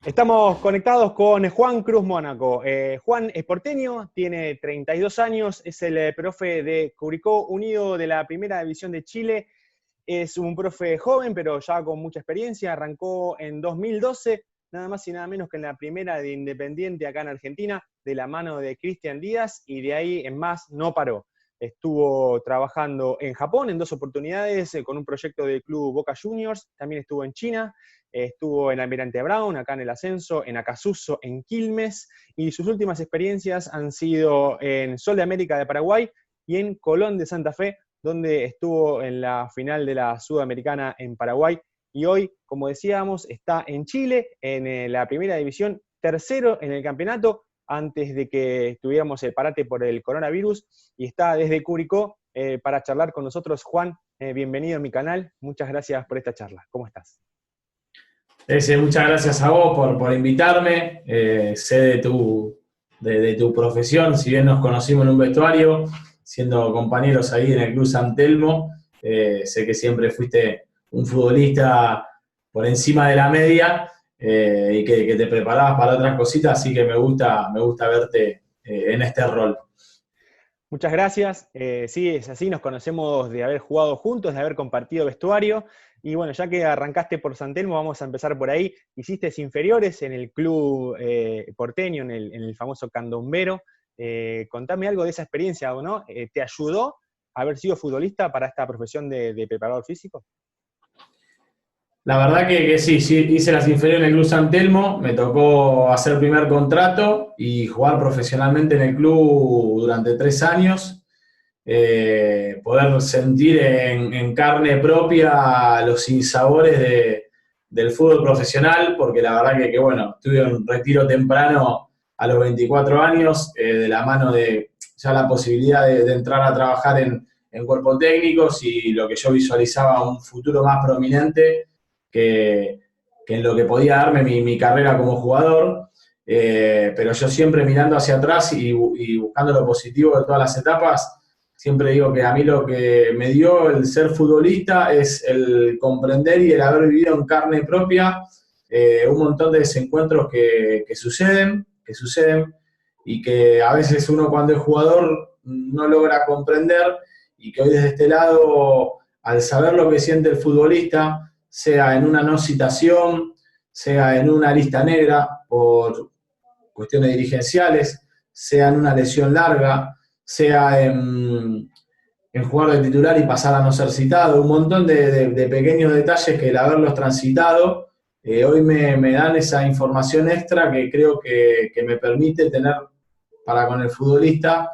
Estamos conectados con Juan Cruz Mónaco. Juan es porteño, tiene 32 años, es el profe de Curicó Unido de la Primera División de Chile. Es un profe joven, pero ya con mucha experiencia. Arrancó en 2012, nada más y nada menos que en la primera de Independiente acá en Argentina, de la mano de Cristian Díaz, y de ahí en más no paró. Estuvo trabajando en Japón en 2 oportunidades con un proyecto del club Boca Juniors, también estuvo en China, estuvo en Almirante Brown, acá en el ascenso, en Acasuso, en Quilmes, y sus últimas experiencias han sido en Sol de América de Paraguay y en Colón de Santa Fe, donde estuvo en la final de la Sudamericana en Paraguay, y hoy, como decíamos, está en Chile, en la primera división, tercero en el campeonato, antes de que tuviéramos el parate por el coronavirus, y está desde Curicó para charlar con nosotros. Juan, bienvenido a mi canal, muchas gracias por esta charla. ¿Cómo estás? Muchas gracias a vos por invitarme. Sé de tu profesión, si bien nos conocimos en un vestuario, siendo compañeros ahí en el Club San Telmo, sé que siempre fuiste un futbolista por encima de la media y que te preparabas para otras cositas, así que me gusta verte en este rol. Muchas gracias. Sí, es así, nos conocemos de haber jugado juntos, de haber compartido vestuario. Y bueno, ya que arrancaste por San Telmo, vamos a empezar por ahí. Hiciste inferiores en el club porteño, en el famoso Candombero. Contame algo de esa experiencia, ¿o no? ¿Te ayudó a haber sido futbolista para esta profesión de preparador físico? La verdad que sí, hice las inferiores en el Club San Telmo, me tocó hacer primer contrato y jugar profesionalmente en el club durante 3 años, poder sentir en carne propia los sinsabores del fútbol profesional, porque la verdad que bueno, tuve un retiro temprano a los 24 años, de la mano de ya la posibilidad de entrar a trabajar en cuerpos técnicos y lo que yo visualizaba un futuro más prominente que, que en lo que podía darme mi carrera como jugador, pero yo siempre mirando hacia atrás y buscando lo positivo de todas las etapas. Siempre digo que a mí lo que me dio el ser futbolista es el comprender y el haber vivido en carne propia un montón de desencuentros que suceden y que a veces uno cuando es jugador no logra comprender, y que hoy desde este lado, al saber lo que siente el futbolista, sea en una no citación, sea en una lista negra por cuestiones dirigenciales, sea en una lesión larga, sea en jugar de titular y pasar a no ser citado, un montón de pequeños detalles que el haberlos transitado, hoy me dan esa información extra que creo que me permite tener para con el futbolista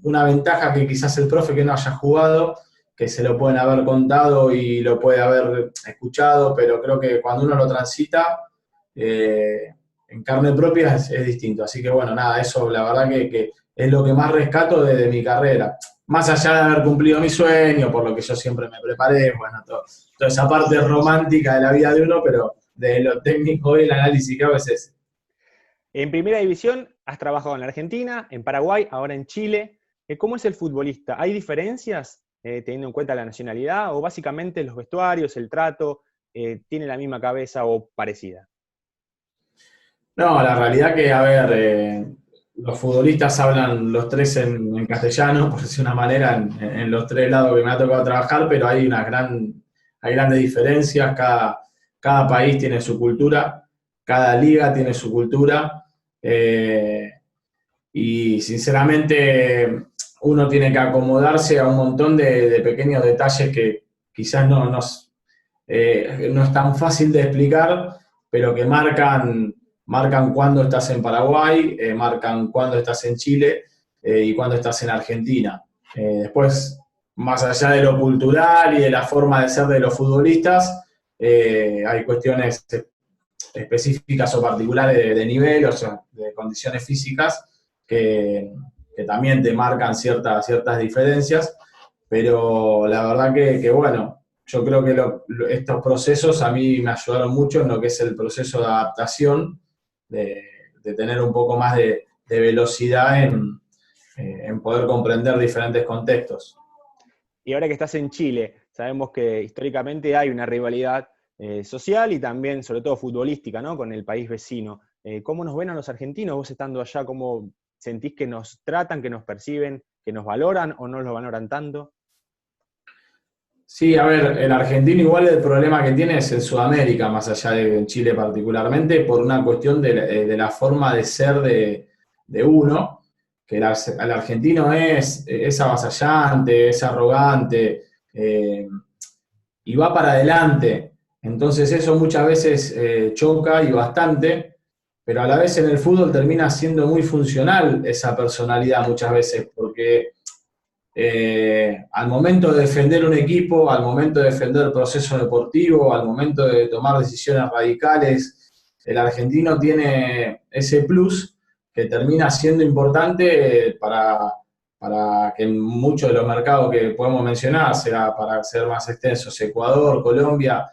una ventaja que quizás el profe que no haya jugado, que se lo pueden haber contado y lo puede haber escuchado, pero creo que cuando uno lo transita en carne propia es distinto. Así que bueno, nada, eso la verdad que es lo que más rescato de mi carrera. Más allá de haber cumplido mi sueño, por lo que yo siempre me preparé, bueno, toda esa parte romántica de la vida de uno, pero de lo técnico y el análisis que hago es ese. En primera división has trabajado en la Argentina, en Paraguay, ahora en Chile. ¿Cómo es el futbolista? ¿Hay diferencias teniendo en cuenta la nacionalidad, o básicamente los vestuarios, el trato, tiene la misma cabeza o parecida? No, la realidad que, a ver, los futbolistas hablan los tres en castellano, por decir una manera, en los tres lados que me ha tocado trabajar, pero hay grandes diferencias. Cada país tiene su cultura, cada liga tiene su cultura, eh, y sinceramente uno tiene que acomodarse a un montón de pequeños detalles que quizás no es tan fácil de explicar, pero que marcan cuándo estás en Paraguay, marcan cuándo estás en Chile y cuándo estás en Argentina. Después, más allá de lo cultural y de la forma de ser de los futbolistas, hay cuestiones específicas o particulares de nivel, o sea, de condiciones físicas, que también te marcan ciertas diferencias, pero la verdad que bueno, yo creo que estos procesos a mí me ayudaron mucho en lo que es el proceso de adaptación, de, de tener un poco más de velocidad en poder comprender diferentes contextos. Y ahora que estás en Chile, sabemos que históricamente hay una rivalidad social y también, sobre todo, futbolística, ¿no? Con el país vecino. ¿Cómo nos ven a los argentinos? Vos estando allá, ¿cómo sentís que nos tratan, que nos perciben, que nos valoran o no los valoran tanto? Sí, a ver, el argentino igual el problema que tiene es en Sudamérica, más allá de en Chile particularmente, por una cuestión de la forma de ser de uno, que el argentino es avasallante, es arrogante, y va para adelante. Entonces eso muchas veces choca y bastante, pero a la vez en el fútbol termina siendo muy funcional esa personalidad muchas veces, porque al momento de defender un equipo, al momento de defender el proceso deportivo, al momento de tomar decisiones radicales, el argentino tiene ese plus que termina siendo importante para que en muchos de los mercados que podemos mencionar, sea para ser más extensos, Ecuador, Colombia,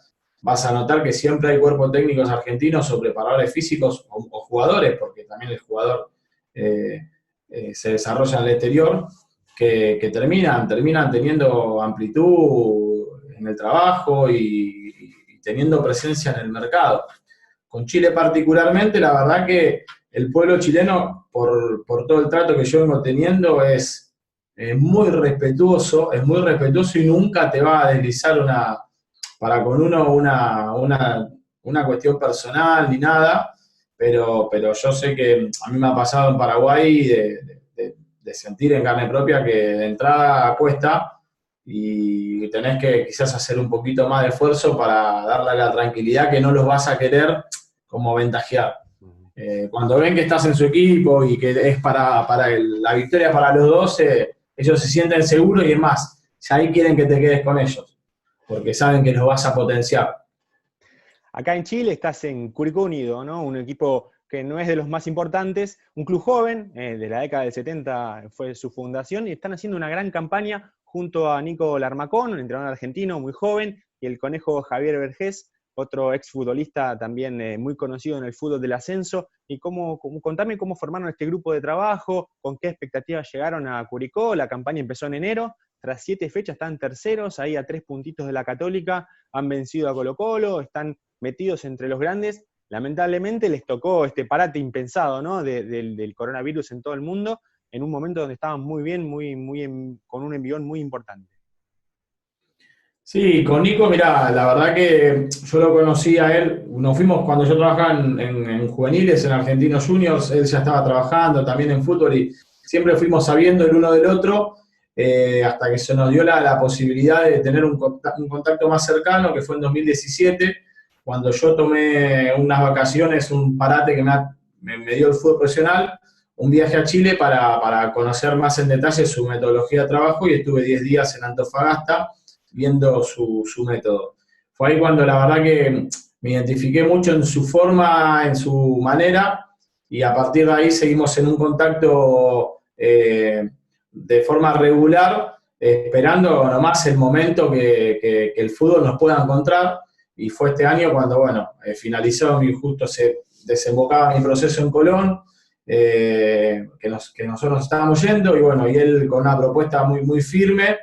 vas a notar que siempre hay cuerpos técnicos argentinos o preparadores físicos o jugadores, porque también el jugador se desarrolla en el exterior, que terminan teniendo amplitud en el trabajo y teniendo presencia en el mercado. Con Chile particularmente, la verdad que el pueblo chileno, por todo el trato que yo vengo teniendo, es muy respetuoso y nunca te va a deslizar para con uno una cuestión personal ni nada, pero yo sé que a mí me ha pasado en Paraguay de sentir en carne propia que de entrada cuesta y tenés que quizás hacer un poquito más de esfuerzo para darle la tranquilidad que no los vas a querer como ventajear. Cuando ven que estás en su equipo y que es la victoria para los dos, ellos se sienten seguros y es más, ya ahí quieren que te quedes con ellos, porque saben que los vas a potenciar. Acá en Chile estás en Curicó Unido, ¿no? Un equipo que no es de los más importantes, un club joven, de la década del 70 fue su fundación, y están haciendo una gran campaña junto a Nico Larmacón, un entrenador argentino muy joven, y el conejo Javier Vergés, otro exfutbolista también muy conocido en el fútbol del ascenso. Y contame cómo formaron este grupo de trabajo, con qué expectativas llegaron a Curicó. La campaña empezó en enero, tras 7 fechas están terceros, ahí a 3 puntitos de la Católica, han vencido a Colo-Colo, están metidos entre los grandes. Lamentablemente les tocó este parate impensado, ¿no? del coronavirus en todo el mundo, en un momento donde estaban muy bien, con un envión muy importante. Sí, con Nico, mirá, la verdad que yo lo conocí a él, nos fuimos cuando yo trabajaba en juveniles, en Argentinos Juniors, él ya estaba trabajando también en fútbol y siempre fuimos sabiendo el uno del otro, hasta que se nos dio la posibilidad de tener un contacto más cercano, que fue en 2017, cuando yo tomé unas vacaciones, un parate que me dio el fútbol profesional, un viaje a Chile para conocer más en detalle su metodología de trabajo y estuve 10 días en Antofagasta viendo su método. Fue ahí cuando la verdad que me identifiqué mucho en su forma, en su manera, y a partir de ahí seguimos en un contacto de forma regular, esperando nomás el momento que el fútbol nos pueda encontrar, y fue este año cuando, bueno, finalizó y justo se desembocaba mi proceso en Colón, que nosotros estábamos yendo, y bueno, y él con una propuesta muy, muy firme,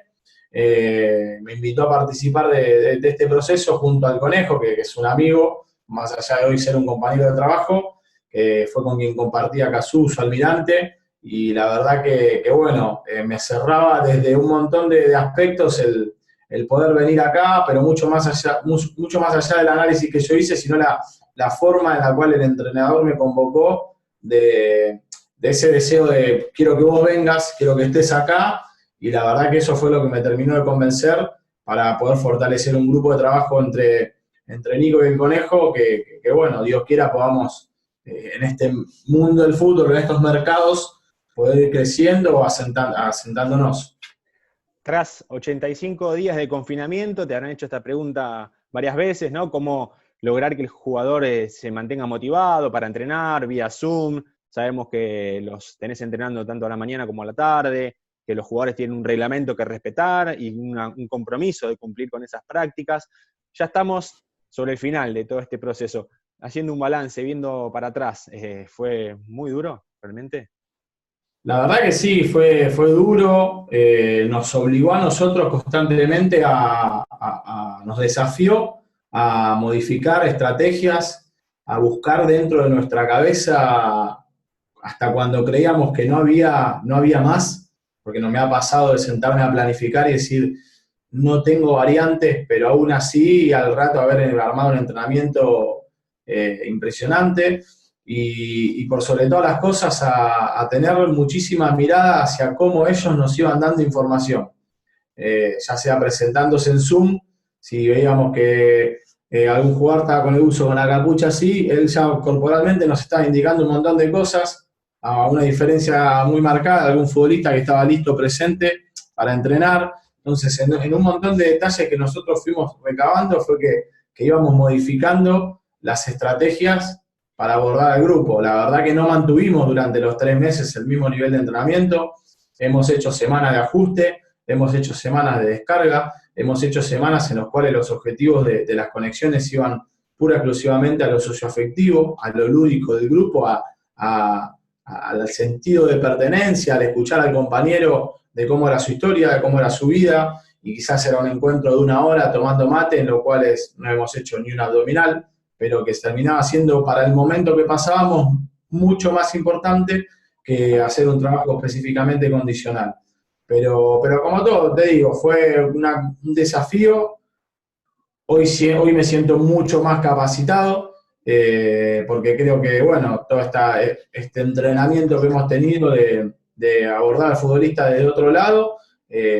me invitó a participar de este proceso junto al Conejo, que es un amigo, más allá de hoy ser un compañero de trabajo, que fue con quien compartía Cazú, su almirante, y la verdad que bueno, me cerraba desde un montón de aspectos el poder venir acá, pero mucho más allá del análisis que yo hice, sino la forma en la cual el entrenador me convocó de ese deseo de quiero que vos vengas, quiero que estés acá, y la verdad que eso fue lo que me terminó de convencer para poder fortalecer un grupo de trabajo entre Nico y el Conejo, que bueno, Dios quiera podamos en este mundo del fútbol, en estos mercados, poder ir creciendo o asentándonos. Tras 85 días de confinamiento, te habrán hecho esta pregunta varias veces, ¿no? ¿Cómo lograr que el jugador se mantenga motivado para entrenar vía Zoom? Sabemos que los tenés entrenando tanto a la mañana como a la tarde, que los jugadores tienen un reglamento que respetar y un compromiso de cumplir con esas prácticas. Ya estamos sobre el final de todo este proceso. Haciendo un balance, viendo para atrás, ¿fue muy duro realmente? La verdad que sí, fue duro, nos obligó a nosotros constantemente nos desafió a modificar estrategias, a buscar dentro de nuestra cabeza hasta cuando creíamos que no había más, porque no me ha pasado de sentarme a planificar y decir, no tengo variantes, pero aún así al rato haber armado un entrenamiento impresionante y por sobre todas las cosas a tener muchísima mirada hacia cómo ellos nos iban dando información, ya sea presentándose en Zoom, si veíamos que algún jugador estaba con el uso con la capucha así, él ya corporalmente nos estaba indicando un montón de cosas, a una diferencia muy marcada, algún futbolista que estaba listo, presente para entrenar. Entonces, en un montón de detalles que nosotros fuimos recabando fue que íbamos modificando las estrategias para abordar al grupo. La verdad que no mantuvimos durante los 3 meses el mismo nivel de entrenamiento, hemos hecho semanas de ajuste, hemos hecho semanas de descarga, hemos hecho semanas en las cuales los objetivos de las conexiones iban pura y exclusivamente a lo socioafectivo, a lo lúdico del grupo, al sentido de pertenencia, al escuchar al compañero de cómo era su historia, de cómo era su vida, y quizás era un encuentro de 1 hora tomando mate, en lo cual no hemos hecho ni un abdominal, pero que terminaba siendo para el momento que pasábamos mucho más importante que hacer un trabajo específicamente condicional. Pero como todo, te digo, fue un desafío. Hoy me siento mucho más capacitado, porque creo que, bueno, todo este entrenamiento que hemos tenido de abordar al futbolista desde otro lado,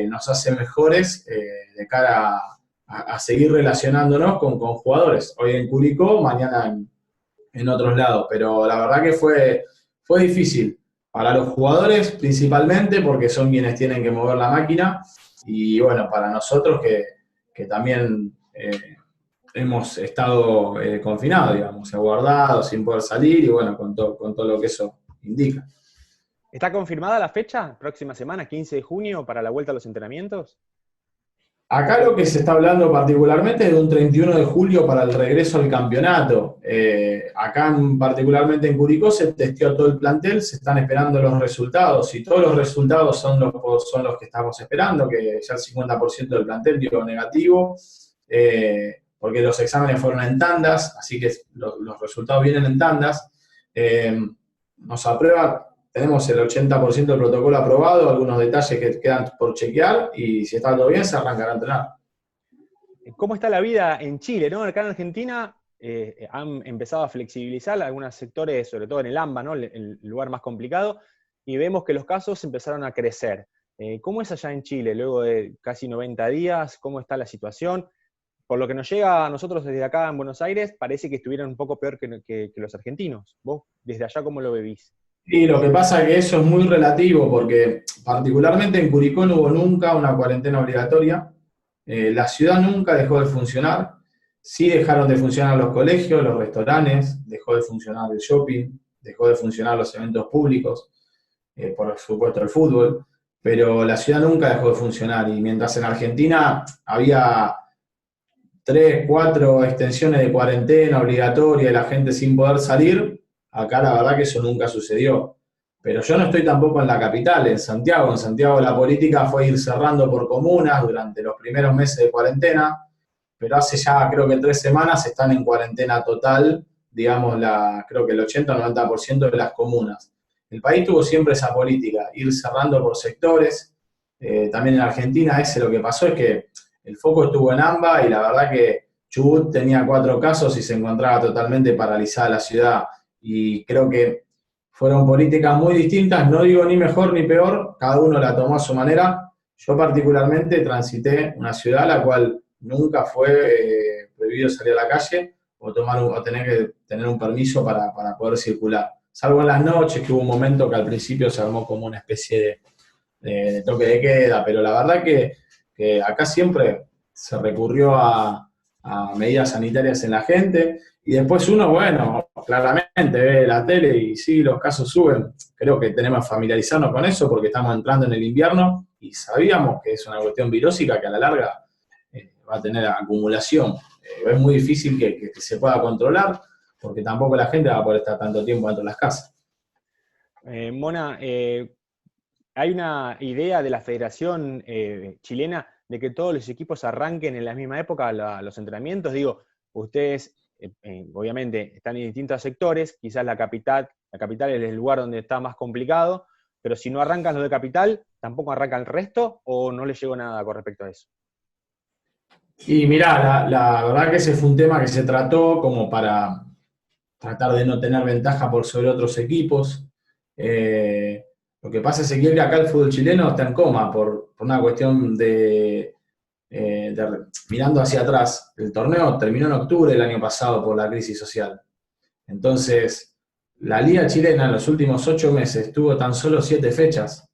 nos hace mejores de cara a seguir relacionándonos con jugadores. Hoy en Curicó, mañana en otros lados. Pero la verdad que fue difícil. Para los jugadores principalmente, porque son quienes tienen que mover la máquina. Y bueno, para nosotros que también hemos estado confinados, digamos, guardados, sin poder salir, y bueno, con todo lo que eso indica. ¿Está confirmada la fecha? ¿Próxima semana, 15 de junio, para la vuelta a los entrenamientos? Acá lo que se está hablando particularmente es de un 31 de julio para el regreso al campeonato. Acá particularmente en Curicó se testeó todo el plantel, se están esperando los resultados y todos los resultados son los que estamos esperando, que ya el 50% del plantel dio negativo, porque los exámenes fueron en tandas, así que los resultados vienen en tandas. Nos aprueba. Tenemos el 80% del protocolo aprobado, algunos detalles que quedan por chequear, y si está todo bien, se arrancará a entrenar. ¿Cómo está la vida en Chile, ¿no? Acá en Argentina han empezado a flexibilizar algunos sectores, sobre todo en el AMBA, ¿no? El lugar más complicado, y vemos que los casos empezaron a crecer. ¿Cómo es allá en Chile, luego de casi 90 días? ¿Cómo está la situación? Por lo que nos llega a nosotros desde acá en Buenos Aires, parece que estuvieron un poco peor que los argentinos. ¿Vos, desde allá, cómo lo vivís? Y lo que pasa es que eso es muy relativo, porque particularmente en Curicó no hubo nunca una cuarentena obligatoria. La ciudad nunca dejó de funcionar. Sí dejaron de funcionar los colegios, los restaurantes, dejó de funcionar el shopping, dejó de funcionar los eventos públicos, por supuesto el fútbol, pero la ciudad nunca dejó de funcionar. Y mientras en Argentina había 3, 4 extensiones de cuarentena obligatoria y la gente sin poder salir, acá la verdad que eso nunca sucedió. Pero yo no estoy tampoco en la capital, en Santiago. En Santiago la política fue ir cerrando por comunas durante los primeros meses de cuarentena, pero hace ya creo que 3 semanas están en cuarentena total, digamos, creo que el 80 o 90% de las comunas. El país tuvo siempre esa política, ir cerrando por sectores. También en Argentina lo que pasó es que el foco estuvo en AMBA y la verdad que Chubut tenía 4 casos y se encontraba totalmente paralizada la ciudad. Y creo que fueron políticas muy distintas, no digo ni mejor ni peor, cada uno la tomó a su manera. Yo particularmente transité una ciudad a la cual nunca fue prohibido salir a la calle o tener que tener un permiso para poder circular. Salvo en las noches, que hubo un momento que al principio se armó como una especie de toque de queda, pero la verdad que acá siempre se recurrió a medidas sanitarias en la gente. Y después uno, bueno, claramente ve la tele y sí, los casos suben. Creo que tenemos que familiarizarnos con eso porque estamos entrando en el invierno y sabíamos que es una cuestión virósica que a la larga va a tener acumulación. Es muy difícil que se pueda controlar porque tampoco la gente va a poder estar tanto tiempo dentro de las casas. Mona, hay una idea de la Federación Chilena de que todos los equipos arranquen en la misma época los entrenamientos. Digo, ustedes obviamente están en distintos sectores, quizás la capital es el lugar donde está más complicado, pero si no arrancan los de capital, ¿tampoco arrancan el resto o no les llegó nada con respecto a eso? Y mirá, la verdad que ese fue un tema que se trató como para tratar de no tener ventaja por sobre otros equipos. Eh, lo que pasa, Ezequiel, que acá el fútbol chileno está en coma por una cuestión mirando hacia atrás. El torneo terminó en octubre del año pasado por la crisis social. Entonces, la Liga Chilena en los últimos 8 meses tuvo tan solo 7 fechas.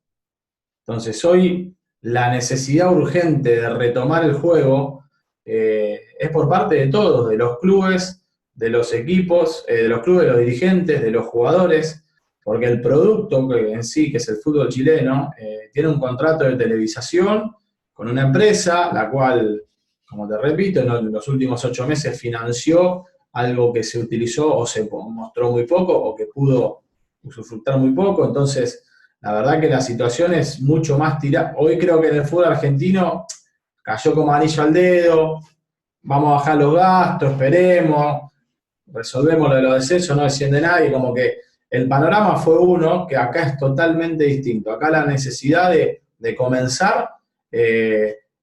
Entonces, hoy la necesidad urgente de retomar el juego es por parte de todos, de los clubes, de los equipos, de los clubes, de los dirigentes, de los jugadores, porque el producto en sí, que es el fútbol chileno, tiene un contrato de televisación con una empresa, la cual, como te repito, en los últimos 8 meses financió algo que se utilizó o se mostró muy poco o que pudo usufructar muy poco. Entonces, la verdad que la situación es mucho más tirada. Hoy creo que en el fútbol argentino cayó como anillo al dedo, vamos a bajar los gastos, esperemos, resolvemos lo de los descensos, no desciende nadie, como que el panorama fue uno que acá es totalmente distinto. Acá la necesidad de comenzar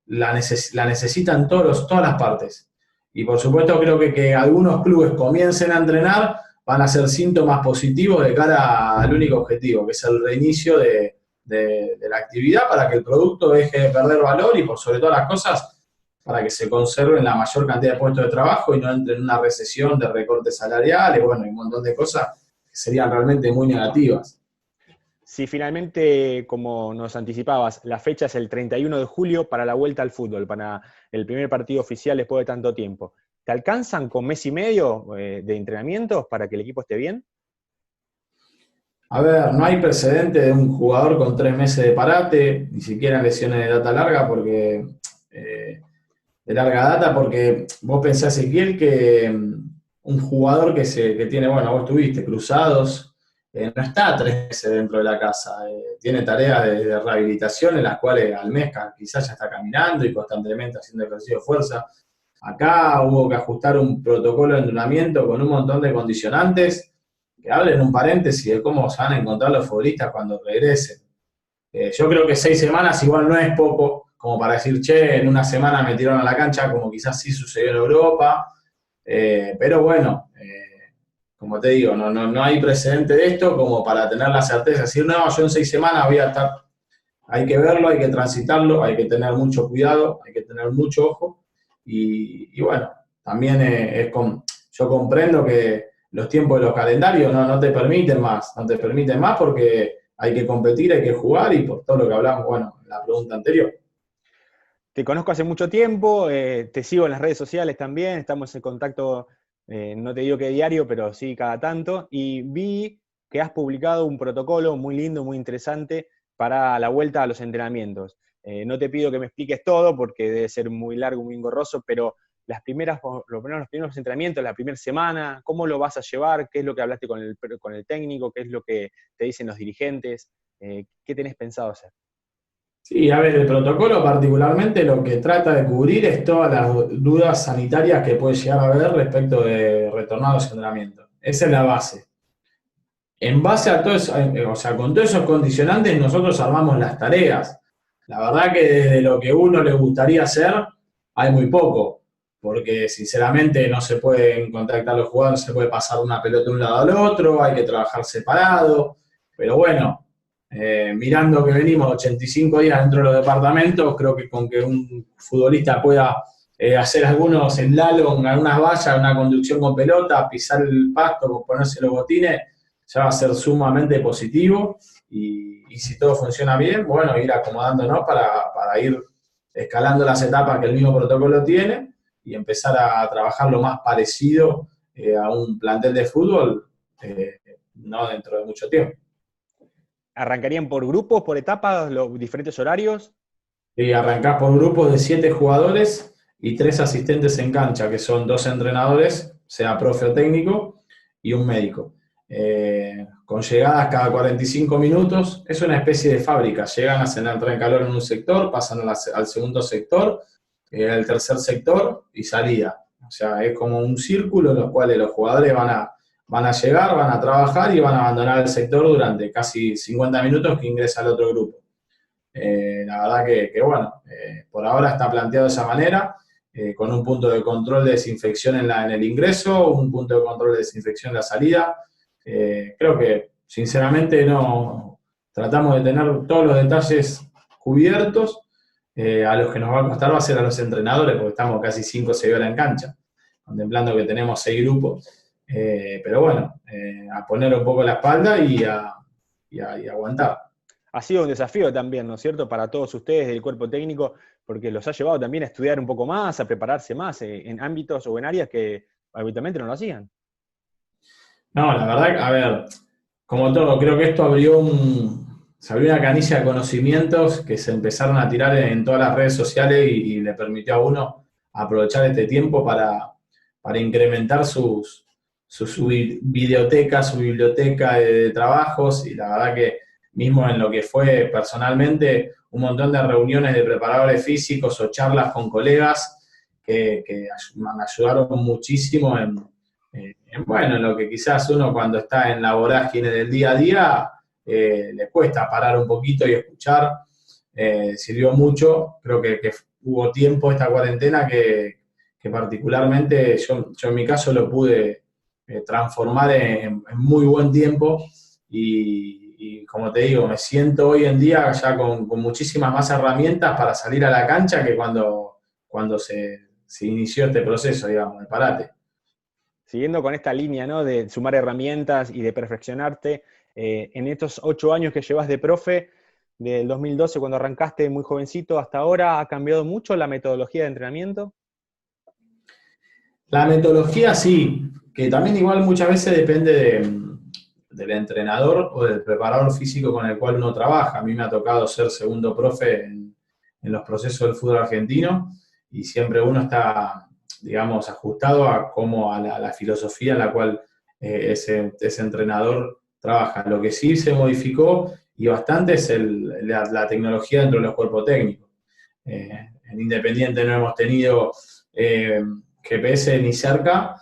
la necesitan todas las partes. Y por supuesto creo que algunos clubes comiencen a entrenar van a ser síntomas positivos de cara al único objetivo, que es el reinicio de la actividad para que el producto deje de perder valor y por sobre todas las cosas para que se conserven la mayor cantidad de puestos de trabajo y no entre en una recesión de recortes salariales, bueno, y un montón de cosas que serían realmente muy negativas. Si finalmente, como nos anticipabas, la fecha es el 31 de julio para la vuelta al fútbol, para el primer partido oficial después de tanto tiempo, ¿te alcanzan con mes y medio de entrenamientos para que el equipo esté bien? A ver, no hay precedente de un jugador con 3 meses de parate, ni siquiera en lesiones de data larga, porque de larga data, porque vos pensás, Ezequiel, que un jugador que tiene, bueno, vos tuviste cruzados, no está 3 meses dentro de la casa, tiene tareas de rehabilitación en las cuales al mes quizás ya está caminando y constantemente haciendo ejercicio de fuerza. Acá hubo que ajustar un protocolo de entrenamiento con un montón de condicionantes que hablen un paréntesis de cómo se van a encontrar los futbolistas cuando regresen. Yo creo que 6 semanas igual no es poco, como para decir, che, en una semana me tiraron a la cancha, como quizás sí sucedió en Europa. Pero bueno, como te digo, no hay precedente de esto como para tener la certeza de decir, no, yo en 6 semanas voy a estar. Hay que verlo, hay que transitarlo, hay que tener mucho cuidado, hay que tener mucho ojo. Y bueno, también yo comprendo que los tiempos de los calendarios no te permiten más, no te permiten más porque hay que competir, hay que jugar y por todo lo que hablamos, bueno, en la pregunta anterior. Te conozco hace mucho tiempo, te sigo en las redes sociales también, estamos en contacto, no te digo que diario, pero sí cada tanto, y vi que has publicado un protocolo muy lindo, muy interesante para la vuelta a los entrenamientos. No te pido que me expliques todo porque debe ser muy largo, muy engorroso, pero los primeros entrenamientos, la primera semana, ¿cómo lo vas a llevar? ¿Qué es lo que hablaste con el técnico? ¿Qué es lo que te dicen los dirigentes? ¿Qué tenés pensado hacer? Sí, a ver, el protocolo particularmente lo que trata de cubrir es todas las dudas sanitarias que puede llegar a haber respecto de retornar a los entrenamientos. Esa es la base. En base a todo eso, o sea, con todos esos condicionantes nosotros armamos las tareas. La verdad que desde lo que uno le gustaría hacer hay muy poco, porque sinceramente no se pueden contactar los jugadores, no se puede pasar una pelota de un lado al otro, hay que trabajar separado, pero bueno, mirando que venimos 85 días dentro de los departamentos, creo que con que un futbolista pueda hacer algunos slalom, algunas vallas, una conducción con pelota, pisar el pasto, ponerse los botines, ya va a ser sumamente positivo y si todo funciona bien, bueno, ir acomodándonos para ir escalando las etapas que el mismo protocolo tiene y empezar a trabajar lo más parecido a un plantel de fútbol, no dentro de mucho tiempo. ¿Arrancarían por grupos, por etapas, los diferentes horarios? Y arrancás por grupos de 7 jugadores y 3 asistentes en cancha, que son 2 entrenadores, sea profe o técnico, y un médico. Con llegadas cada 45 minutos, es una especie de fábrica. Llegan, hacen entrar en calor en un sector, pasan al segundo sector, al tercer sector y salida. sea, es como un círculo en los cuales los jugadores van a llegar, van a trabajar y van a abandonar el sector durante casi 50 minutos que ingresa el otro grupo. La verdad que bueno, por ahora está planteado de esa manera, con un punto de control de desinfección en el ingreso, un punto de control de desinfección en la salida. Creo que, sinceramente, no tratamos de tener todos los detalles cubiertos. A los que nos va a costar va a ser a los entrenadores, porque estamos casi 5 o 6 horas en cancha, contemplando que tenemos 6 grupos. Pero bueno, a poner un poco la espalda y a aguantar. Ha sido un desafío también, ¿no es cierto?, para todos ustedes del cuerpo técnico, porque los ha llevado también a estudiar un poco más, a prepararse más en ámbitos o en áreas que habitualmente no lo hacían. No, la verdad, a ver, como todo, creo que esto se abrió una canilla de conocimientos que se empezaron a tirar en todas las redes sociales y le permitió a uno aprovechar este tiempo para incrementar su videoteca, su biblioteca de trabajos, y la verdad que mismo en lo que fue personalmente un montón de reuniones de preparadores físicos o charlas con colegas que me ayudaron muchísimo bueno, en lo que quizás uno cuando está en la vorágine del día a día le cuesta parar un poquito y escuchar. Sirvió mucho, creo que hubo tiempo esta cuarentena que particularmente yo en mi caso lo pude transformar en muy buen tiempo y como te digo, me siento hoy en día ya con muchísimas más herramientas para salir a la cancha que cuando se inició este proceso, digamos, de parate. Siguiendo con esta línea, ¿no?, de sumar herramientas y de perfeccionarte, en estos 8 años que llevas de profe, del 2012 cuando arrancaste muy jovencito hasta ahora, ¿ha cambiado mucho la metodología de entrenamiento? La metodología sí, que también igual muchas veces depende del entrenador o del preparador físico con el cual uno trabaja. A mí me ha tocado ser segundo profe en los procesos del fútbol argentino y siempre uno está, digamos, ajustado a la filosofía en la cual ese entrenador trabaja. Lo que sí se modificó y bastante es la tecnología dentro de los cuerpos técnicos. En Independiente no hemos tenido GPS ni cerca.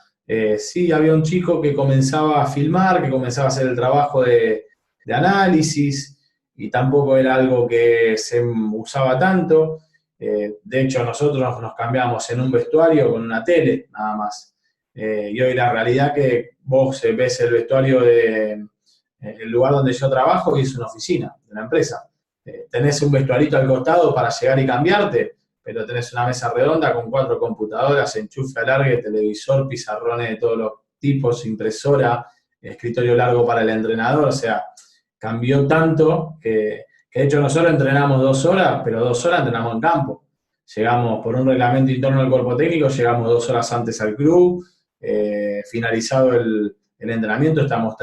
Sí, había un chico que comenzaba a filmar, que comenzaba a hacer el trabajo de análisis, y tampoco era algo que se usaba tanto. De hecho, nosotros nos cambiamos en un vestuario con una tele, nada más. Y hoy la realidad que vos ves el vestuario el lugar donde yo trabajo y es una oficina de una empresa. Tenés un vestuarito al costado para llegar y cambiarte, pero tenés una mesa redonda con 4 computadoras, enchufe alargue, televisor, pizarrones de todos los tipos, impresora, escritorio largo para el entrenador. O sea, cambió tanto que de hecho nosotros entrenamos 2 horas, pero 2 horas entrenamos en campo. Llegamos por un reglamento interno del cuerpo técnico, llegamos 2 horas antes al club, finalizado el entrenamiento estamos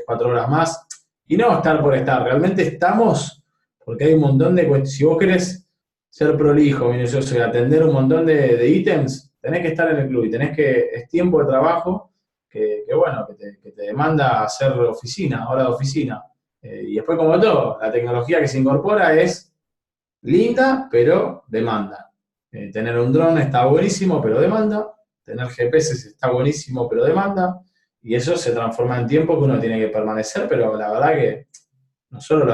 4 horas más, y no estar por estar, realmente estamos porque hay un montón de cuestiones. Si vos querés ser prolijo, minucioso y atender un montón de ítems, tenés que estar en el club y es tiempo de trabajo bueno, que te demanda hacer oficina, hora de oficina. Y después, como todo, la tecnología que se incorpora es linda, pero demanda. Tener un dron está buenísimo, pero demanda. Tener GPS está buenísimo, pero demanda. Y eso se transforma en tiempo que uno tiene que permanecer, pero la verdad que nosotros lo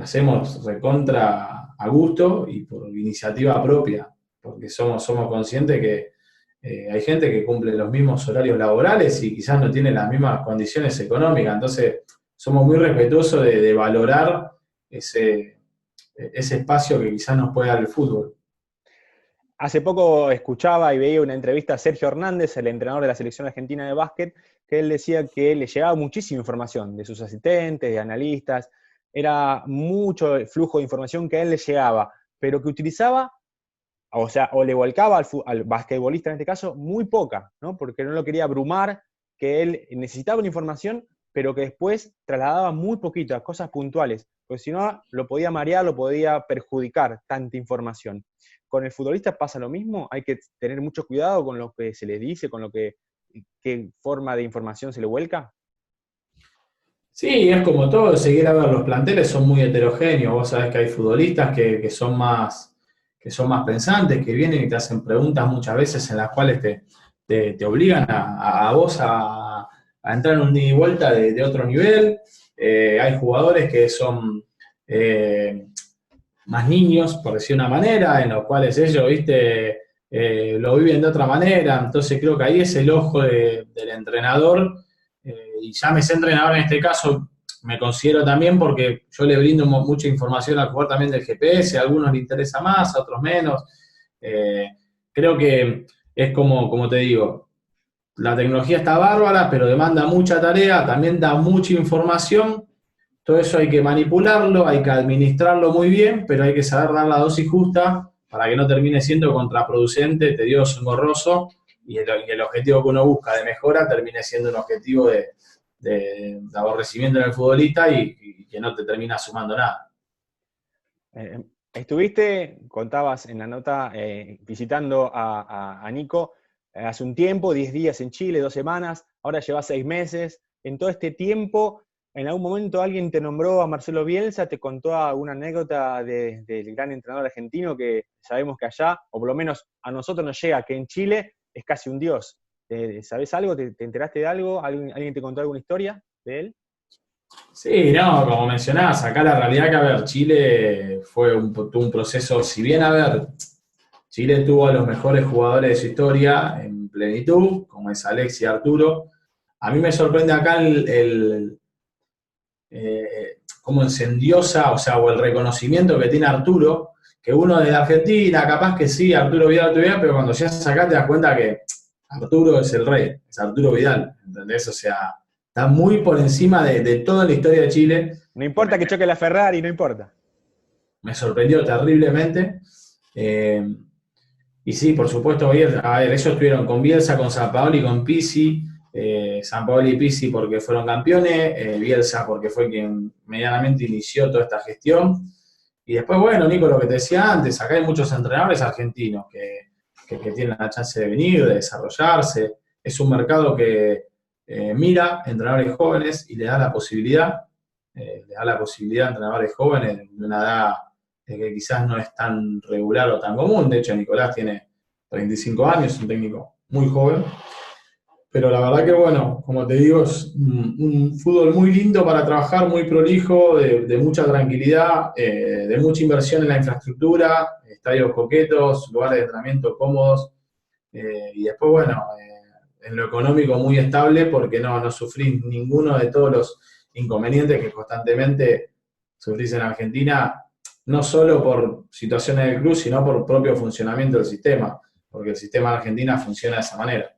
hacemos recontra a gusto y por iniciativa propia, porque somos conscientes que hay gente que cumple los mismos horarios laborales y quizás no tiene las mismas condiciones económicas, entonces somos muy respetuosos de valorar ese espacio que quizás nos puede dar el fútbol. Hace poco escuchaba y veía una entrevista a Sergio Hernández, el entrenador de la selección argentina de básquet, que él decía que le llegaba muchísima información de sus asistentes, de analistas, era mucho el flujo de información que a él le llegaba, pero que utilizaba, o sea, o le volcaba al basquetbolista en este caso, muy poca, ¿no? Porque no lo quería abrumar, que él necesitaba una información, pero que después trasladaba muy poquito a cosas puntuales, porque si no lo podía marear, lo podía perjudicar tanta información. ¿Con el futbolista pasa lo mismo? Hay que tener mucho cuidado con lo que se le dice, con qué forma de información se le vuelca. Sí, es como todo, seguir a ver, los planteles son muy heterogéneos, vos sabés que hay futbolistas que que son más pensantes, que vienen y te hacen preguntas muchas veces en las cuales te obligan a vos a entrar en un ida y vuelta de otro nivel. Hay jugadores que son más niños, por decir una manera, en los cuales ellos, viste, lo viven de otra manera. Entonces creo que ahí es el ojo del entrenador, y llámese entrenador en este caso, me considero también porque yo le brindo mucha información al jugador también del GPS, a algunos le interesa más, a otros menos. Creo que es como te digo, la tecnología está bárbara, pero demanda mucha tarea, también da mucha información. Todo eso hay que manipularlo, hay que administrarlo muy bien, pero hay que saber dar la dosis justa para que no termine siendo contraproducente, tedioso, engorroso, y el objetivo que uno busca de mejora termine siendo un objetivo de aborrecimiento en el futbolista y que no te termina sumando nada. Estuviste, contabas en la nota, visitando a Nico hace un tiempo, 10 días en Chile, 2 semanas, ahora llevas 6 meses. En todo este tiempo, ¿en algún momento alguien te nombró a Marcelo Bielsa, te contó alguna anécdota del gran entrenador argentino que sabemos que allá, o por lo menos a nosotros nos llega, que en Chile es casi un dios? ¿Sabés algo? ¿Te enteraste de algo? ¿Alguien te contó alguna historia de él? Sí, no, como mencionás, acá la realidad que, a ver, Chile tuvo un proceso, si bien, a ver, Chile tuvo a los mejores jugadores de su historia en plenitud, como es Alexis y Arturo. A mí me sorprende acá cómo encendiosa, o el reconocimiento que tiene Arturo, que uno de Argentina, capaz que sí, Arturo Vidal, pero cuando llegas acá te das cuenta que Arturo es el rey, es Arturo Vidal, ¿entendés? O sea, está muy por encima de toda la historia de Chile. No importa que choque la Ferrari, no importa. Me sorprendió terriblemente. Y sí, por supuesto, a ver, ellos estuvieron con Bielsa, con Sampaoli, con Pizzi. Sampaoli y Pizzi porque fueron campeones, Bielsa porque fue quien medianamente inició toda esta gestión. Y después, bueno, Nico, lo que te decía antes, acá hay muchos entrenadores argentinos que tienen la chance de venir, de desarrollarse. Es un mercado que mira entrenadores jóvenes y le da la posibilidad a entrenadores jóvenes de una edad que quizás no es tan regular o tan común. De hecho, Nicolás tiene 35 años, es un técnico muy joven. Pero la verdad que, bueno, como te digo, es un fútbol muy lindo para trabajar, muy prolijo, de mucha tranquilidad, de mucha inversión en la infraestructura, estadios coquetos, lugares de entrenamiento cómodos, y después, bueno, en lo económico muy estable porque no sufrís ninguno de todos los inconvenientes que constantemente sufrís en Argentina, no solo por situaciones del club, sino por propio funcionamiento del sistema, porque el sistema de Argentina funciona de esa manera.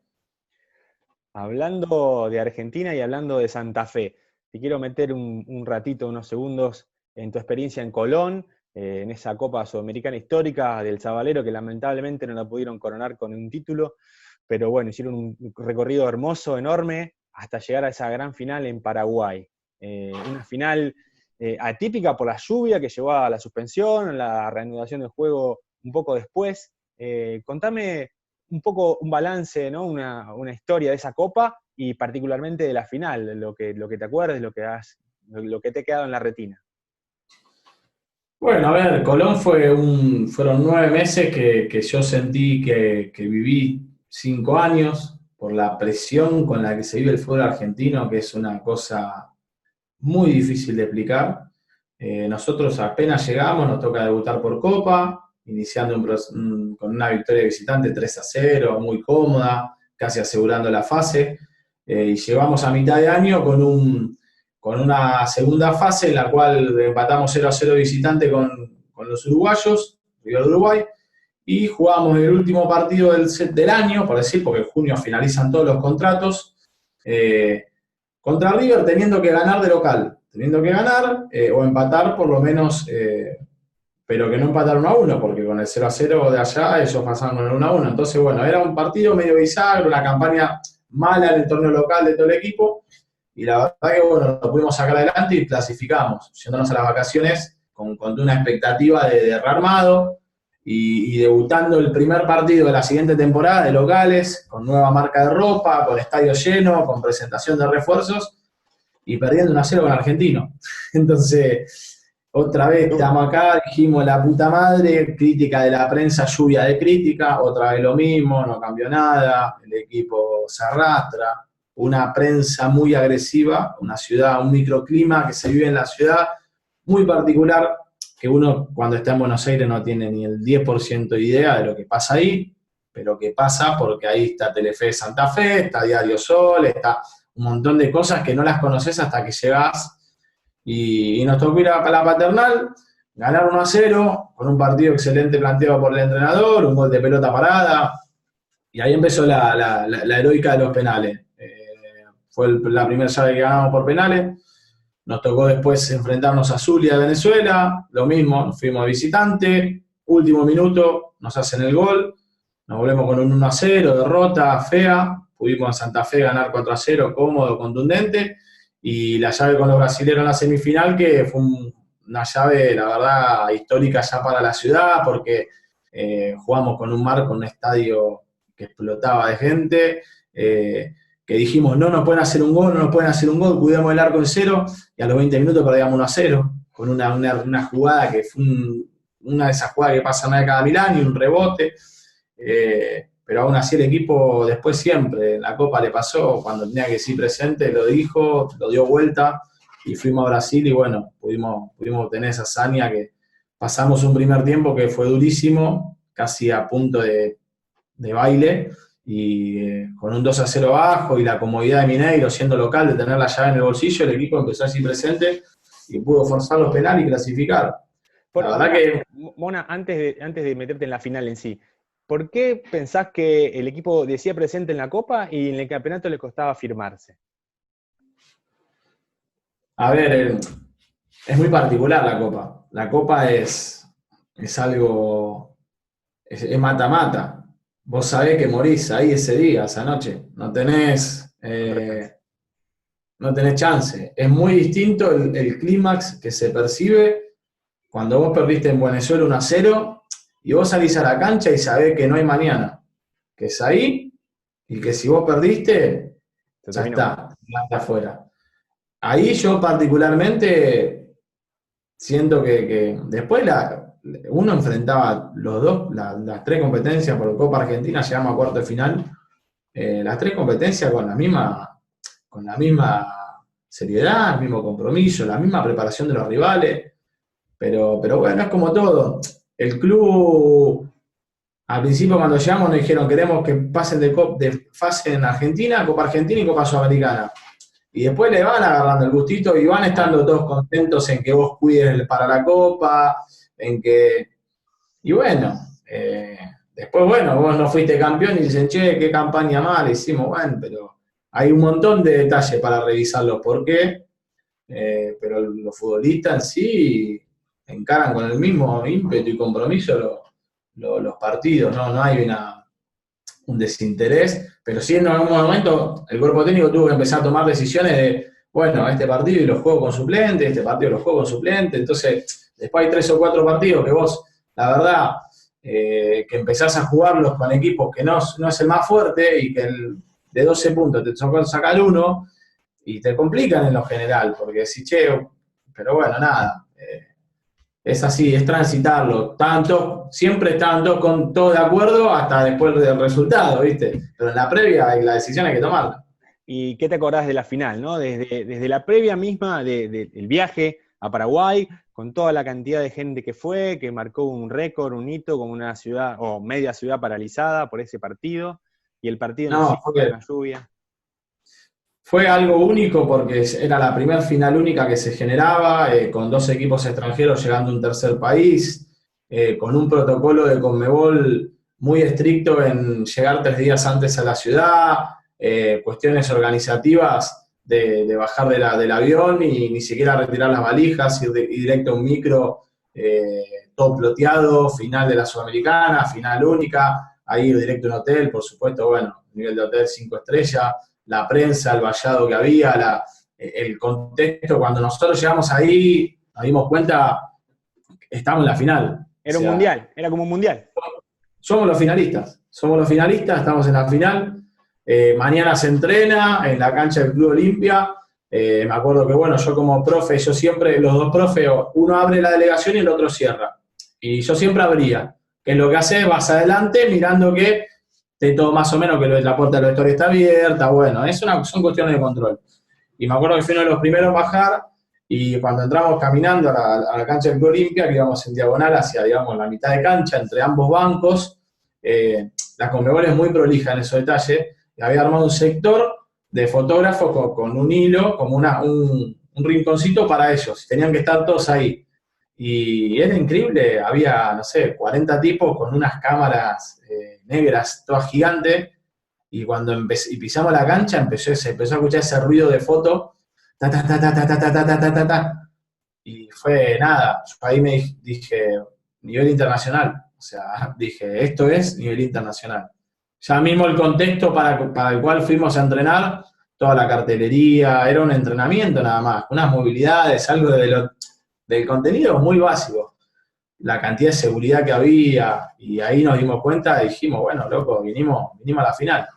Hablando de Argentina y hablando de Santa Fe, te quiero meter un ratito, unos segundos, en tu experiencia en Colón, en esa Copa Sudamericana histórica del Sabalero, que lamentablemente no la pudieron coronar con un título, pero bueno, hicieron un recorrido hermoso, enorme, hasta llegar a esa gran final en Paraguay. Una final atípica por la lluvia que llevó a la suspensión, la reanudación del juego un poco después. Contame un poco un balance, ¿no? Una historia de esa Copa y particularmente de la final, lo que te acuerdes, lo que te ha quedado en la retina. Bueno, a ver, Colón fueron 9 meses que yo sentí que viví 5 años por la presión con la que se vive el fútbol argentino, que es una cosa muy difícil de explicar. Nosotros apenas llegamos, nos toca debutar por Copa, iniciando con una victoria de visitante 3-0, muy cómoda, casi asegurando la fase, y llegamos a mitad de año con una segunda fase en la cual empatamos 0-0 visitante con los uruguayos, River de Uruguay, y jugamos el último partido del año, por decir, porque en junio finalizan todos los contratos, contra River teniendo que ganar de local, o empatar por lo menos, pero que no empatar 1-1, porque con el 0-0 de allá ellos pasaron con el 1-1. Entonces, bueno, era un partido medio bisagra, una campaña mala en el torneo local de todo el equipo, y la verdad que, bueno, lo pudimos sacar adelante y clasificamos, yéndonos a las vacaciones con una expectativa de rearmado, y debutando el primer partido de la siguiente temporada de locales, con nueva marca de ropa, con estadio lleno, con presentación de refuerzos, y perdiendo 1-0 con Argentino. Entonces, Otra vez estamos acá, dijimos la puta madre, crítica de la prensa, lluvia de crítica, otra vez lo mismo, no cambió nada, el equipo se arrastra, una prensa muy agresiva, una ciudad, un microclima que se vive en la ciudad muy particular, que uno cuando está en Buenos Aires no tiene ni el 10% de idea de lo que pasa ahí, pero que pasa porque ahí está Telefe de Santa Fe, está Diario Sol, está un montón de cosas que no las conoces hasta que llegás. Y nos tocó ir a la Paternal, ganar 1-0, con un partido excelente planteado por el entrenador, un gol de pelota parada, y ahí empezó la heroica de los penales. Fue la primera llave que ganamos por penales, nos tocó después enfrentarnos a Zulia de Venezuela, lo mismo, nos fuimos de visitante, último minuto, nos hacen el gol, nos volvemos con un 1-0, derrota fea, pudimos en Santa Fe ganar 4-0, cómodo, contundente, y la llave con los brasileños en la semifinal, que fue una llave, la verdad, histórica ya para la ciudad, porque jugamos con un marco, un estadio que explotaba de gente, que dijimos, no nos pueden hacer un gol, no nos pueden hacer un gol, cuidamos el arco en cero, y a los 20 minutos perdíamos 1-0, con una jugada que fue una de esas jugadas que pasan una vez cada 1000 años, un rebote, pero aún así el equipo después siempre, en la Copa le pasó, cuando tenía que ser presente, lo dijo, lo dio vuelta, y fuimos a Brasil y bueno, pudimos tener esa hazaña que pasamos un primer tiempo que fue durísimo, casi a punto de baile, y con un 2-0 abajo y la comodidad de Mineiro siendo local, de tener la llave en el bolsillo, el equipo empezó a ser presente y pudo forzar los penales y clasificar. La verdad que... Mona, antes de meterte en la final en sí, ¿por qué pensás que el equipo decía presente en la Copa y en el campeonato le costaba firmarse? A ver, es muy particular la Copa. La Copa es algo, es mata-mata. Vos sabés que morís ahí ese día, esa noche. No tenés chance. Es muy distinto el clímax que se percibe cuando vos perdiste en Venezuela 1-0 y vos salís a la cancha y sabés que no hay mañana. Que es ahí y que si vos perdiste, ya está afuera. Ahí yo particularmente siento que después uno enfrentaba las tres competencias por Copa Argentina, llegamos a cuarto de final, las tres competencias con la misma seriedad, el mismo compromiso, la misma preparación de los rivales, pero bueno, es como todo. El club, al principio cuando llegamos nos dijeron queremos que pasen de fase en Argentina, Copa Argentina y Copa Sudamericana. Y después le van agarrando el gustito y van estando todos contentos en que vos cuides para la Copa, en que... Y bueno, después, bueno, vos no fuiste campeón y dicen, che, qué campaña mala hicimos, bueno, pero hay un montón de detalles para revisar los por qué, pero los futbolistas en sí encaran con el mismo ímpetu y compromiso los partidos, no hay un desinterés, pero sí en algún momento el cuerpo técnico tuvo que empezar a tomar decisiones de, bueno, este partido y lo juego con suplente, este partido lo juego con suplente, entonces después hay 3 o 4 partidos que vos, la verdad, que empezás a jugarlos con equipos que no es el más fuerte y que de 12 puntos te tocó sacar 1 y te complican en lo general, porque si che, pero bueno, nada, es así, es transitarlo. Siempre estaban todos de acuerdo hasta después del resultado, ¿viste? Pero en la previa la decisión hay que tomarla. ¿Y qué te acordás de la final, no? Desde la previa misma del viaje a Paraguay, con toda la cantidad de gente que fue, que marcó un récord, un hito, con una ciudad, o media ciudad paralizada por ese partido, y el partido en la lluvia. Fue algo único porque era la primera final única que se generaba, con 2 equipos extranjeros llegando a un tercer país, con un protocolo de Conmebol muy estricto en llegar 3 días antes a la ciudad, cuestiones organizativas de bajar del avión y ni siquiera retirar las valijas, ir directo a un micro, todo ploteado, final de la Sudamericana, final única, ahí ir directo a un hotel, por supuesto, bueno, nivel de hotel 5 estrellas, la prensa, el vallado que había, el contexto. Cuando nosotros llegamos ahí, nos dimos cuenta, estamos en la final. Era un mundial, era como un mundial. Somos los finalistas, estamos en la final. Mañana se entrena en la cancha del Club Olimpia, Me acuerdo que, bueno, yo como profe, yo siempre, los dos profes, uno abre la delegación y el otro cierra. Y yo siempre abría, que lo que haces vas adelante mirando que esté todo más o menos, que la puerta del vestuario está abierta, bueno, son cuestiones de control. Y me acuerdo que fui uno de los primeros a bajar, y cuando entramos caminando a la cancha del Club Olimpia, que íbamos en diagonal hacia, digamos, la mitad de cancha, entre ambos bancos, la Conmebol es muy prolija en esos detalles, y había armado un sector de fotógrafos con un hilo, como un rinconcito para ellos, tenían que estar todos ahí. Y era increíble, había, no sé, 40 tipos con unas cámaras negras, todas gigantes, y cuando pisamos la cancha se empezó a escuchar ese ruido de foto, ta, ta, ta, ta, ta, ta, ta, ta, ta, ta, ta, y fue nada, yo ahí me dije, nivel internacional, o sea, dije, esto es nivel internacional. Ya mismo el contexto para el cual fuimos a entrenar, toda la cartelería, era un entrenamiento nada más, unas movilidades, algo del contenido muy básico. La cantidad de seguridad que había, y ahí nos dimos cuenta y dijimos, bueno, loco, vinimos a la final.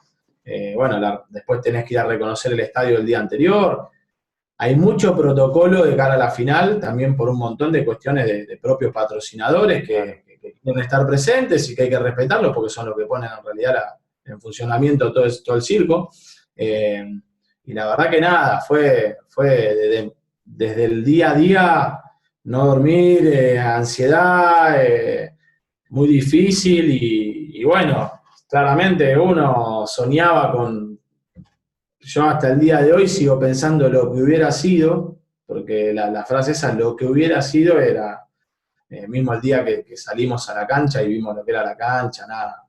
Bueno, después tenés que ir a reconocer el estadio el día anterior. Hay mucho protocolo de cara a la final, también por un montón de cuestiones de propios patrocinadores que quieren estar presentes y que hay que respetarlos porque son los que ponen en realidad en funcionamiento todo el circo. Y la verdad que nada, fue desde el día a día no dormir, ansiedad, muy difícil y bueno, claramente uno soñaba yo hasta el día de hoy sigo pensando lo que hubiera sido, porque la frase esa, lo que hubiera sido era, mismo el día que salimos a la cancha y vimos lo que era la cancha, nada.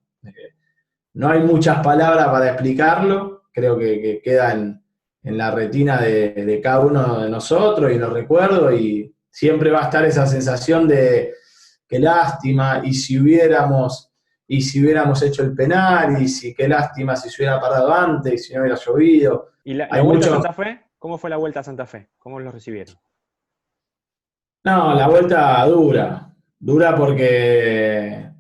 No hay muchas palabras para explicarlo, creo que queda en la retina de cada uno de nosotros y los recuerdos, y siempre va a estar esa sensación de qué lástima, y si hubiéramos hecho el penal, qué lástima si se hubiera parado antes, y si no hubiera llovido. ¿Y la vuelta a Santa Fe? ¿Cómo fue la vuelta a Santa Fe? ¿Cómo lo recibieron? No, la vuelta dura porque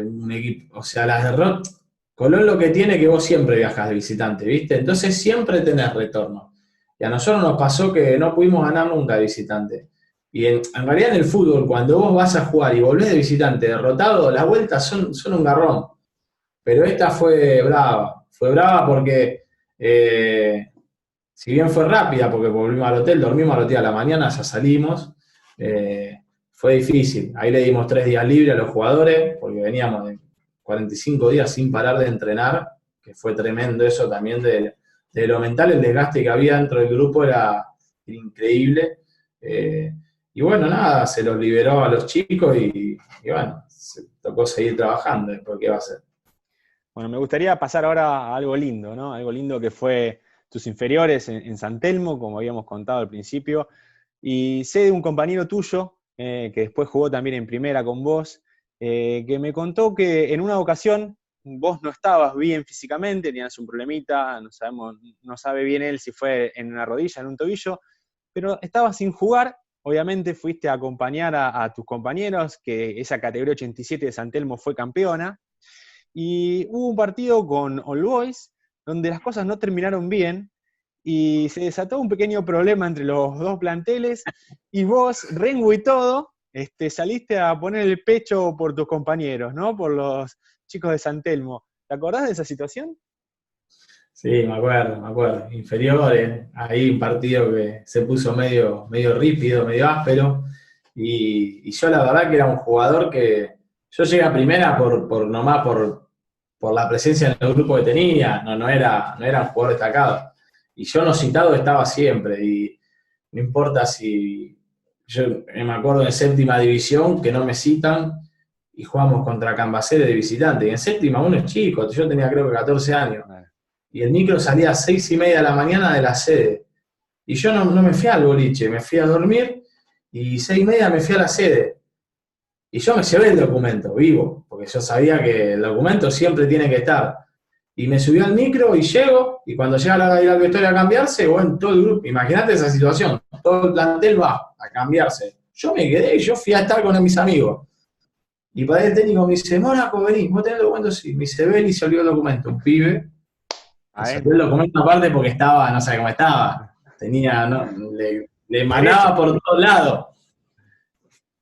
un equipo, o sea, las derrotas. Colón lo que tiene es que vos siempre viajas de visitante, ¿viste? Entonces siempre tenés retorno. Y a nosotros nos pasó que no pudimos ganar nunca de visitante. Y en realidad en el fútbol, cuando vos vas a jugar y volvés de visitante derrotado, las vueltas son un garrón. Pero esta fue brava porque si bien fue rápida, porque volvimos al hotel, dormimos al hotel a la mañana, ya salimos, fue difícil. Ahí le dimos 3 días libres a los jugadores, porque veníamos de 45 días sin parar de entrenar, que fue tremendo eso también de lo mental, el desgaste que había dentro del grupo era increíble. Y bueno, nada, se los liberó a los chicos y bueno, se tocó seguir trabajando, después qué va a ser. Bueno, me gustaría pasar ahora a algo lindo, ¿no? Algo lindo que fue tus inferiores en San Telmo, como habíamos contado al principio, y sé de un compañero tuyo, que después jugó también en primera con vos, que me contó que en una ocasión vos no estabas bien físicamente, tenías un problemita, no sabe bien él si fue en una rodilla, en un tobillo, pero estabas sin jugar. Obviamente fuiste a acompañar a tus compañeros, que esa categoría 87 de San Telmo fue campeona, y hubo un partido con All Boys, donde las cosas no terminaron bien, y se desató un pequeño problema entre los dos planteles, y vos, Rengo y todo, saliste a poner el pecho por tus compañeros, ¿no? Por los chicos de San Telmo. ¿Te acordás de esa situación? Sí, me acuerdo. Inferiores, ahí un partido que se puso medio rípido, medio áspero, y yo la verdad que era un jugador que yo llegué a primera nomás por la presencia en el grupo que tenía, no era un jugador destacado. Y yo no citado estaba siempre, y no importa si yo me acuerdo en séptima división que no me citan y jugamos contra Cambaceres de visitante. Y en séptima uno es chico, yo tenía creo que 14 años. Y el micro salía a 6:30 de la mañana de la sede. Y yo no me fui al boliche, me fui a dormir y 6:30 me fui a la sede. Y yo me llevé el documento, vivo, porque yo sabía que el documento siempre tiene que estar. Y me subí al micro y llego, y cuando llega la victoria a cambiarse, bueno, todo el grupo, imagínate esa situación, todo el plantel va a cambiarse. Yo me quedé y yo fui a estar con mis amigos. Y para el técnico me dice, Mónaco, vení, ¿vos tenés el documento? Sí. Me dice, ven y se olvidó el documento, un pibe. Se olvidó el documento aparte porque estaba, no sé cómo estaba. tenía, ¿no? Le emanaba por todos lados.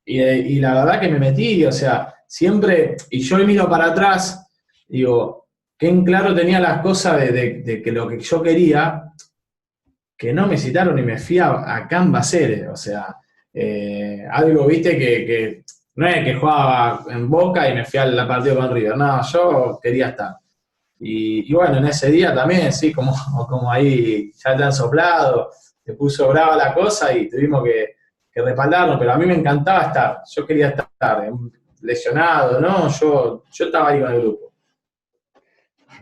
Y la verdad que me metí, o sea, siempre, y yo miro para atrás, digo, qué en claro tenía las cosas de que lo que yo quería, que no me citaron y me fui a Cambaceres, o sea, algo, viste, que no es que jugaba en Boca y me fui al partido con River, no, yo quería estar. Y bueno, en ese día también, sí, como ahí ya te han soplado, te puso brava la cosa y tuvimos que respaldarnos, pero a mí me encantaba estar, yo quería estar, lesionado, ¿no? Yo estaba ahí con el grupo.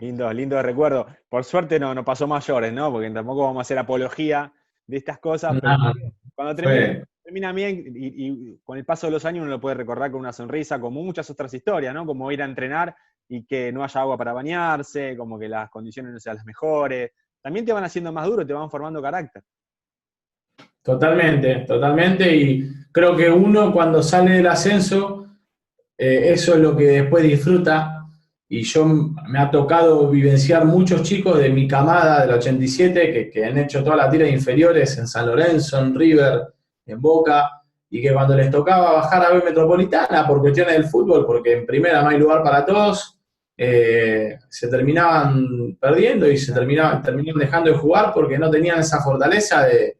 Lindo, lindo recuerdo. Por suerte no pasó mayores, ¿no? Porque tampoco vamos a hacer apología de estas cosas, pero No, cuando fue termina bien y con el paso de los años uno lo puede recordar con una sonrisa, como muchas otras historias, ¿no? Como ir a entrenar y que no haya agua para bañarse, como que las condiciones no sean las mejores. También te van haciendo más duro, te van formando carácter. totalmente, totalmente, y creo que uno cuando sale del ascenso, eso es lo que después disfruta, y yo me ha tocado vivenciar muchos chicos de mi camada del 87 que han hecho toda la tira de inferiores en San Lorenzo, en River, en Boca, y que cuando les tocaba bajar a B Metropolitana por cuestiones del fútbol, porque en primera no hay lugar para todos, se terminaban perdiendo y terminaban dejando de jugar porque no tenían esa fortaleza de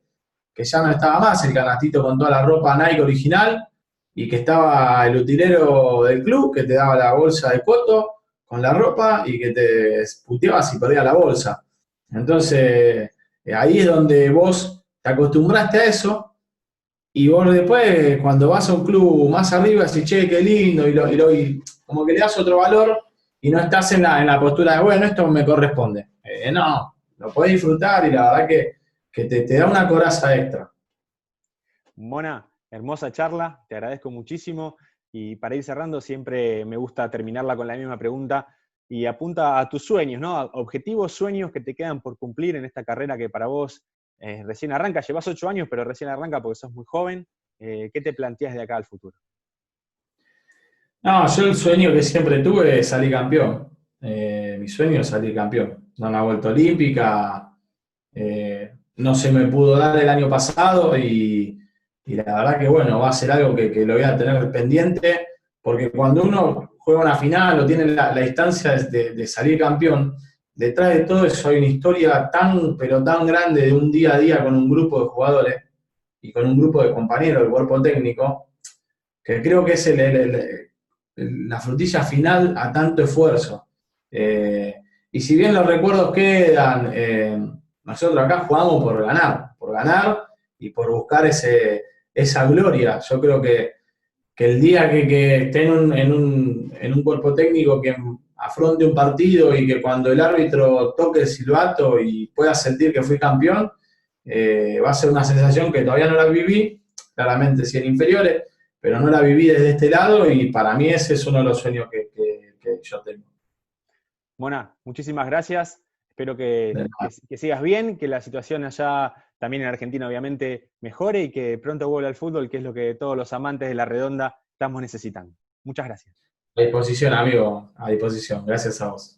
que ya no estaba más el canastito con toda la ropa Nike original y que estaba el utilero del club que te daba la bolsa de coto con la ropa y que te puteabas y perdías la bolsa. Entonces, ahí es donde vos te acostumbraste a eso y vos después, cuando vas a un club más arriba, decís, che, qué lindo, y como que le das otro valor y no estás en la postura de, bueno, esto me corresponde. No, lo podés disfrutar y la verdad que te da una coraza extra. Mona, hermosa charla, te agradezco muchísimo. Y para ir cerrando, siempre me gusta terminarla con la misma pregunta y apunta a tus sueños, ¿no? A objetivos, sueños que te quedan por cumplir en esta carrera que para vos recién arranca. Llevas 8 años, pero recién arranca porque sos muy joven. ¿Qué te planteas de acá al futuro? No, yo el sueño que siempre tuve es salir campeón. Mi sueño es salir campeón. Dar una vuelta olímpica. No se me pudo dar el año pasado y la verdad que bueno, va a ser algo que lo voy a tener pendiente, porque cuando uno juega una final o tiene la instancia de salir campeón, detrás de todo eso hay una historia tan, pero tan grande de un día a día con un grupo de jugadores y con un grupo de compañeros del cuerpo técnico, que creo que es la frutilla final a tanto esfuerzo. Y si bien los recuerdos quedan, nosotros acá jugamos por ganar y por buscar esa gloria. Yo creo que el día que esté en un cuerpo técnico que afronte un partido y que cuando el árbitro toque el silbato y pueda sentir que fui campeón, va a ser una sensación que todavía no la viví, claramente si en inferiores, pero no la viví desde este lado y para mí ese es uno de los sueños que yo tengo. Mona, muchísimas gracias. Espero que sigas bien, que la situación allá, también en Argentina obviamente, mejore y que pronto vuelva al fútbol, que es lo que todos los amantes de la redonda estamos necesitando. Muchas gracias. A disposición, amigo, a disposición. Gracias a vos.